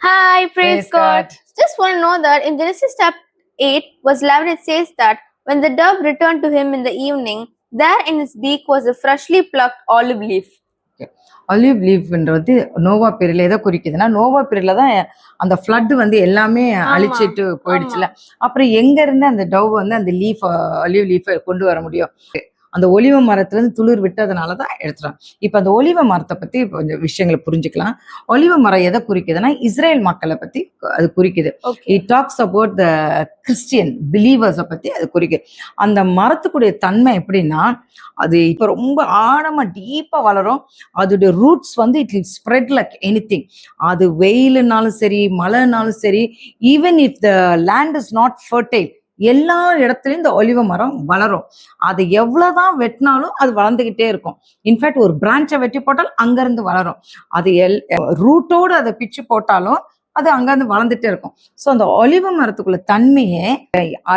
Hi, praise God. Just want to know that in Genesis chapter 8, verse 11, it says that when the dove returned to him in the evening, there in his beak was a freshly plucked olive leaf. Olive லீஃப்ன்றது Noah பீரியட்ல எதை குறிக்குதுன்னா, நோவா பீரியட்ல தான் அந்த flood வந்து எல்லாமே அழிச்சிட்டு போயிடுச்சுல. அப்புறம் எங்க இருந்து அந்த டவ் வந்து அந்த லீஃப் ஆலிவ் லீஃபை கொண்டு வர முடியும்? அந்த ஒலிவ மரத்துல இருந்து துளிர் விட்டதுனால தான் எடுத்துறாங்க. இப்ப அந்த ஒலிவ மரத்தை பத்தி கொஞ்சம் விஷயங்களை புரிஞ்சுக்கலாம். ஒலிவ மரம் எதை குறிக்குதுன்னா, இஸ்ரேல் மக்களை பத்தி அது குறிக்குது. It talks about the Christian பிலீவர்ஸை பத்தி அது குறிக்குது. அந்த மரத்துக்குடைய தன்மை எப்படின்னா, அது இப்ப ரொம்ப ஆழமா டீப்பா வளரும். அதோடைய ரூட்ஸ் வந்து it will spread like anything. அது வெயிலுனாலும் சரி, மழைனாலும் சரி, even if the land is not fertile, எல்லா இடத்துலயும் இந்த ஒலிவ மரம் வளரும். அது எவ்வளவுதான் வெட்டினாலும் அது வளர்ந்துகிட்டே இருக்கும். இன்ஃபேக்ட் ஒரு பிரான்ச்சை வெட்டி போட்டால் அங்கிருந்து வளரும். அது ரூட்டோடு அதை பிச்சு போட்டாலும் அது அங்கிருந்து வளர்ந்துட்டே இருக்கும். ஸோ அந்த ஒலிவ மரத்துக்குள்ள தன்மையை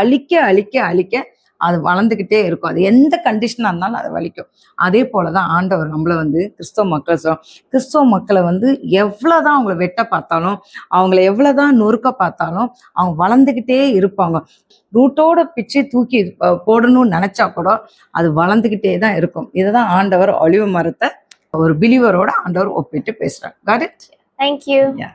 அழிக்க அழிக்க அழிக்க அது வளர்ந்துக்கிட்டே இருக்கும். அது எந்த கண்டிஷனாக இருந்தாலும் அதை வலிக்கும். அதே போலதான் ஆண்டவர் நம்மளை வந்து கிறிஸ்தவ மக்களை வந்து எவ்வளவுதான் அவங்கள வெட்ட பார்த்தாலும், அவங்கள எவ்வளவுதான் நொறுக்க பார்த்தாலும் அவங்க வளர்ந்துக்கிட்டே இருப்பாங்க. ரூட்டோட பிச்சு தூக்கி போடணும்னு நினைச்சா கூட அது வளர்ந்துக்கிட்டே தான் இருக்கும். இதுதான் ஆண்டவர் ஒலிவ மரத்தை ஒரு பிலீவரோட ஆண்டவர் ஒப்பிட்டு பேசுறாங்க. Got it? Thank you. Yeah.